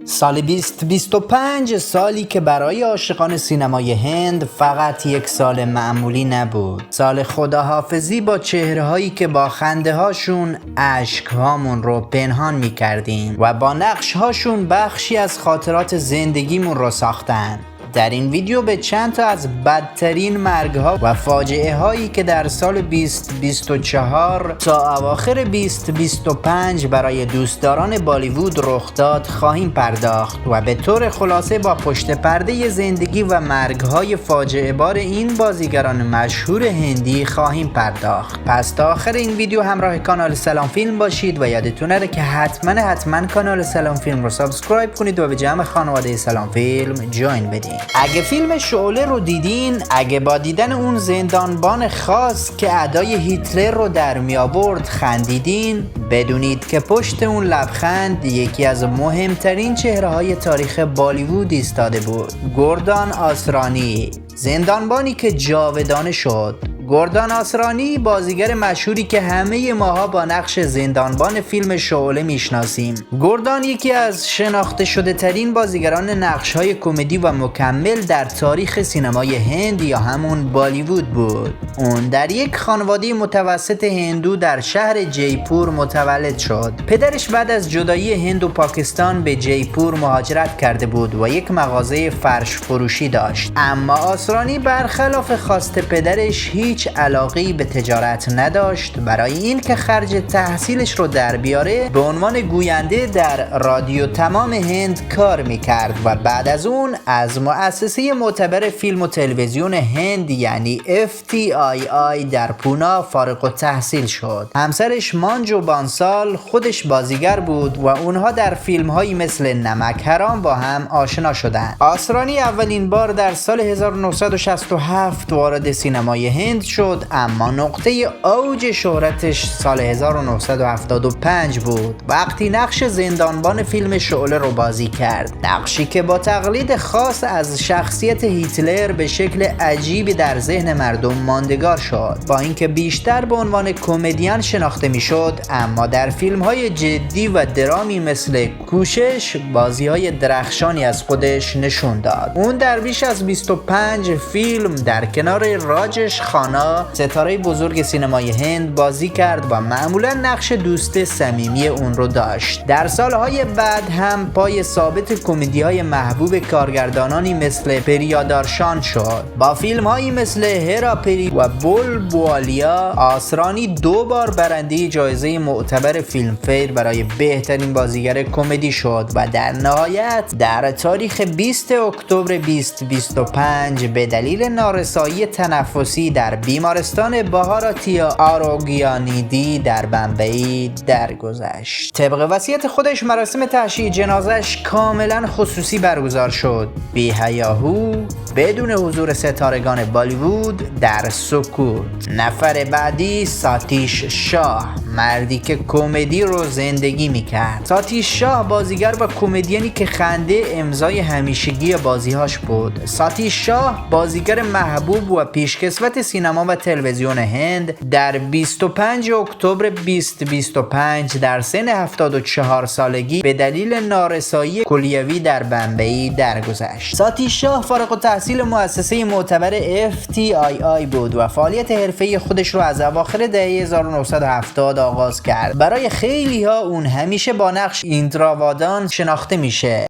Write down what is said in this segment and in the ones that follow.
سال 2025 سالی که برای عاشقان سینمای هند فقط یک سال معمولی نبود. سال خداحافظی با چهرهایی که با خنده هاشون اشک هامون رو پنهان می کردیم و با نقش هاشون بخشی از خاطرات زندگیمون رو ساختن. در این ویدیو به چند تا از بدترین مرگ ها و فاجعه هایی که در سال 2024 تا اواخر 2025 برای دوستداران بالیوود رخ داد خواهیم پرداخت و به طور خلاصه با پشت پرده زندگی و مرگ های فاجعه بار این بازیگران مشهور هندی خواهیم پرداخت. پس تا آخر این ویدیو همراه کانال سلام فیلم باشید و یادتون نره که حتما کانال سلام فیلم رو سابسکرایب کنید و به جمع خانواده سلام فیلم جوین بدین. اگه فیلم شعله رو دیدین، اگه با دیدن اون زندانبان خاص که ادای هیتلر رو در می آورد خندیدین، بدونید که پشت اون لبخند یکی از مهمترین چهره‌های تاریخ بالیوود ایستاده بود. گوردان آسرانی، زندانبانی که جاودانه شد. گوردان آسرانی بازیگر مشهوری که همه ماها با نقش زندانبان فیلم شعله میشناسیم. گوردان یکی از شناخته شده ترین بازیگران نقش های کمدی و مکمل در تاریخ سینمای هند یا همون بالیوود بود. اون در یک خانواده متوسط هندو در شهر جیپور متولد شد. پدرش بعد از جدایی هند و پاکستان به جیپور مهاجرت کرده بود و یک مغازه فرش فروشی داشت. اما آسرانی برخلاف خواست پدرش هیچ علاقه‌ای به تجارت نداشت. برای این که خرج تحصیلش رو در بیاره به عنوان گوینده در رادیو تمام هند کار میکرد و بعد از اون از مؤسسه معتبر فیلم و تلویزیون هند یعنی FTII در پونا فارغ التحصیل شد. همسرش مانجو بانسال خودش بازیگر بود و اونها در فیلم‌هایی مثل نمک حرام با هم آشنا شدند. آسرانی اولین بار در سال 1967 وارد سینمای هند شد، اما نقطه اوج شهرتش سال 1975 بود وقتی نقش زندانبان فیلم شعله رو بازی کرد. نقشی که با تقلید خاص از شخصیت هیتلر به شکل عجیبی در ذهن مردم ماندگار شد. با اینکه بیشتر به عنوان کمدین شناخته میشد، اما در فیلم‌های جدی و درامی مثل کوشش بازی‌های درخشانی از خودش نشون داد. اون در بیش از 25 فیلم در کنار راجش خانا ستاره بزرگ سینمای هند بازی کرد و معمولا نقش دوست صمیمی اون رو داشت. در سالهای بعد هم پای ثابت کمدی‌های محبوب کارگردانانی مثل پریادارشان شد. با فیلم‌هایی مثل هراپری و بولبوالیا آسرانی 2 بار برنده جایزه معتبر فیلم فیر برای بهترین بازیگر کمدی شد و در نهایت در تاریخ 20 اکتبر 2025 به دلیل نارسایی تنفسی در بیمارستان بهاراتیا آروگیانیدی در بمبئی درگذشت. طبق وصیت خودش مراسم تشییع جنازش کاملا خصوصی برگزار شد، بی هیاهو، بدون حضور ستارگان بالیوود، در سکوت. نفر بعدی ساتیش شاه، مردی که کمدی رو زندگی میکرد. ساتیش شاه بازیگر و کمدیانی که خنده امضای همیشگی بازیهاش بود. ساتیش شاه بازیگر محبوب و پیشکسوت سینما و تلویزیون هند در 25 اکتبر 2025 در سن 74 سالگی به دلیل نارسایی کلیوی در بمبئی درگذشت. ساتیش شاه فارغ التحصیل مؤسسه معتبر FTII بود و فعالیت حرفه‌ای خودش رو از اواخر دهه 1970 آغاز کرد. برای خیلی ها اون همیشه با نقش ایندراوادان شناخته میشه.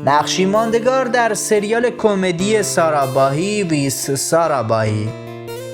نقشی ماندگار در سریال کمدی ساراباهی ویس ساراباهی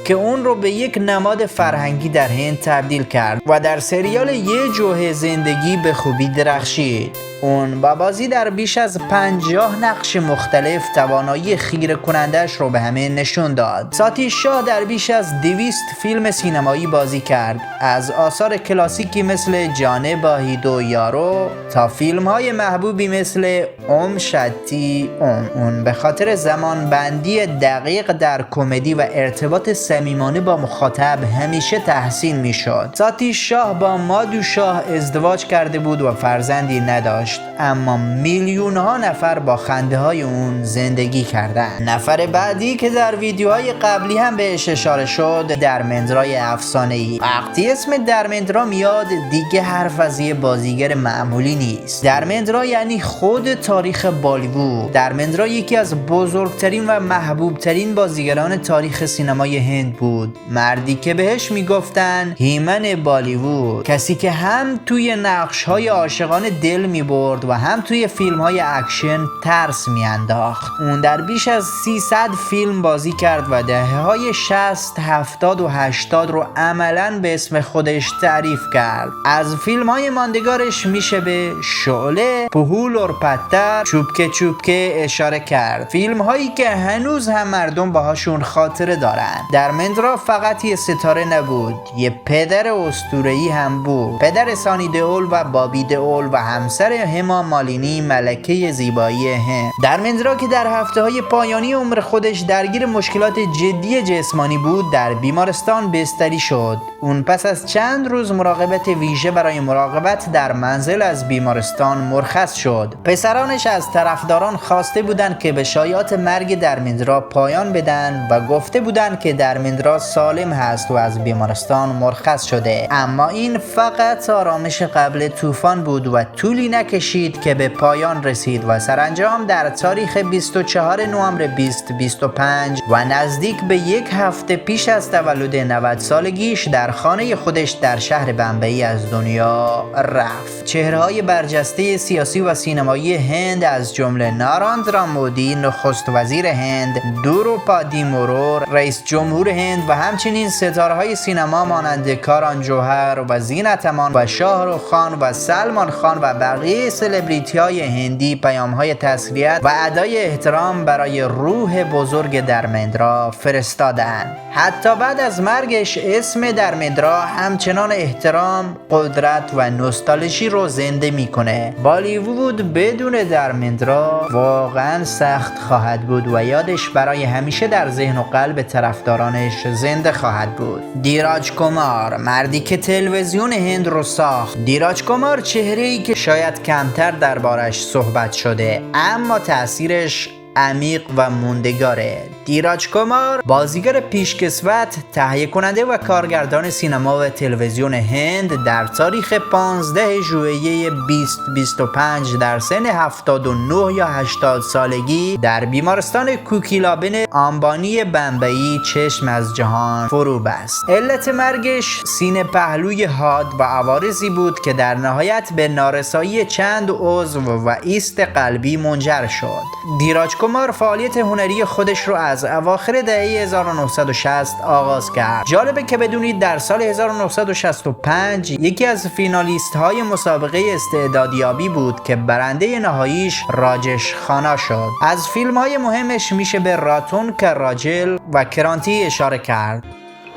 که اون رو به یک نماد فرهنگی در هند تبدیل کرد و در سریال یه جوهه زندگی به خوبی درخشید. اون با بازی در بیش از 50 نقش مختلف توانایی خیره کنندش رو به همه نشون داد. ساتیش شاه در بیش از 200 فیلم سینمایی بازی کرد، از آثار کلاسیکی مثل جانه باهیدو یارو تا فیلم های محبوبی مثل اوم شتی اوم. اون به خاطر زمان بندی دقیق در کمدی و ارتباط صمیمانه با مخاطب همیشه تحسین می شد. ساتیش شاه با مادو شاه ازدواج کرده بود و فرزندی نداشت. داشت، اما میلیون ها نفر با خنده های اون زندگی کردن. نفر بعدی که در ویدیوهای قبلی هم بهش اشاره شد، درمندرای افسانه‌ای. وقتی اسم درمندرا میاد دیگه حرف از یه بازیگر معمولی نیست. درمندرا یعنی خود تاریخ بالیوود. درمندرا یکی از بزرگترین و محبوبترین بازیگران تاریخ سینمای هند بود. مردی که بهش میگفتن هیمن بالیوود، کسی که هم توی نقش‌های عاشقانه دل میبرد و هم توی فیلم‌های اکشن ترس میانداخت. اون در بیش از 300 فیلم بازی کرد و دهه‌های 60، 70 و 80 رو عملاً به اسم خودش تعریف کرد. از فیلم‌های ماندگارش میشه به شعله، پهول اور پتر، چوبکه چوبکه اشاره کرد. فیلم‌هایی که هنوز هم مردم باهاشون خاطره دارن. درمندرا فقط یه ستاره نبود، یه پدر اسطوره‌ای هم بود. پدر سانی دئول و بابی دئول و همسر هما مالینی، ملکه زیبایی هند. درمندرا که در هفته‌های پایانی عمر خودش درگیر مشکلات جدی جسمانی بود، در بیمارستان بستری شد. اون پس از چند روز مراقبت ویژه برای مراقبت در منزل از بیمارستان مرخص شد. پسرانش از طرفداران خواسته بودند که به شایعات مرگ درمندرا پایان بدن و گفته بودند که درمندرا سالم هست و از بیمارستان مرخص شده. اما این فقط آرامش قبل طوفان بود و طولی نکشید که به پایان رسید و سرانجام در تاریخ 24 نوامبر 2025 و نزدیک به یک هفته پیش از تولد 90 سالگیش در خانه خودش در شهر بمبئی از دنیا رفت. چهره‌های برجسته سیاسی و سینمایی هند از جمله ناراندرا مودی نخست وزیر هند، دروپادی مورو رئیس جمهور هند و همچنین ستاره‌های سینما مانند کاران جوهر و زینت امان و شاهرخ خان و سلمان خان و بقیه سلبریتی‌های هندی پیام‌های تسلیت و ادای احترام برای روح بزرگ درمندرا فرستادند. حتی بعد از مرگش اسم درمندرا همچنان احترام، قدرت و نوستالژی رو زنده میکنه. بالیوود بدون درمندرا واقعا سخت خواهد بود و یادش برای همیشه در ذهن و قلب طرفدارانش زنده خواهد بود. دیراج کومار، مردی که تلویزیون هند رو ساخت. دیراج کومار چهره‌ای که شاید کمتر دربارش صحبت شده، اما تأثیرش عمیق و موندگاره. دیراج کومار بازیگر پیشکسوت، تهیه کننده و کارگردان سینما و تلویزیون هند در تاریخ 15 ژوئیه 2025 در سن 79 یا 80 سالگی در بیمارستان کوکیلابن آمبانی بمبئی چشم از جهان فرو بست. علت مرگش سینه پهلوی حاد و عوارضی بود که در نهایت به نارسایی چند عضو و ایست قلبی منجر شد. دیراج کومار فعالیت هنری خودش رو از اواخر دهه 1960 آغاز کرد. جالبه که بدونید در سال 1965 یکی از فینالیست های مسابقه استعدادیابی بود که برنده نهاییش راجش خانا شد. از فیلم های مهمش میشه به راتون که راجل و کرانتی اشاره کرد.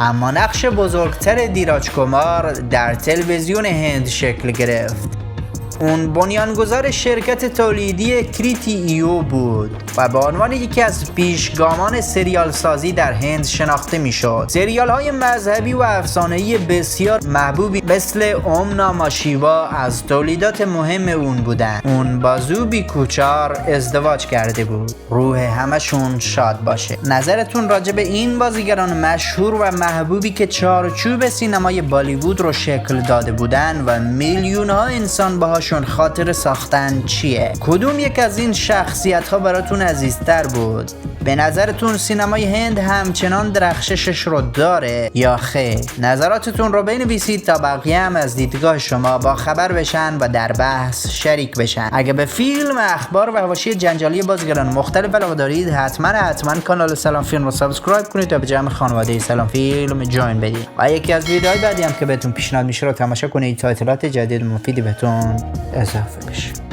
اما نقش بزرگتر دیراج کومار در تلویزیون هند شکل گرفت. اون بنیانگذار شرکت تولیدی کریتی ایو بود و به عنوان یکی از پیشگامان سریال سازی در هند شناخته میشد. سریال های مذهبی و افسانه‌ای بسیار محبوبی مثل اوم ناما شیوا از تولیدات مهم اون بودن. اون با زوبی کوچار ازدواج کرده بود. روح همشون شاد باشه. نظرتون راجع به این بازیگران مشهور و محبوبی که چارچوب سینمای بالیوود رو شکل داده بودن و میلیون ها انسان باهاش خاطر ساختن چیه؟ کدوم یک از این شخصیت ها براتون عزیزتر بود؟ به نظرتون سینمای هند همچنان درخششش رو داره یا خیر؟ نظراتتون رو بنویسید تا بقیه هم از دیدگاه شما با خبر بشن و در بحث شریک بشن. اگه به فیلم، اخبار و حواشی جنجالی بازیگران مختلف علاقه دارید، حتما کانال سلام فیلم رو سابسکرایب کنید تا به جمع خانواده سلام فیلم جوین بدید. و یکی از ویدیوهای بعدی هم که بهتون پیشنهاد میشه رو تماشا کنید تا اطلاعات جدید و مفیدی بهتون اضافه بشه.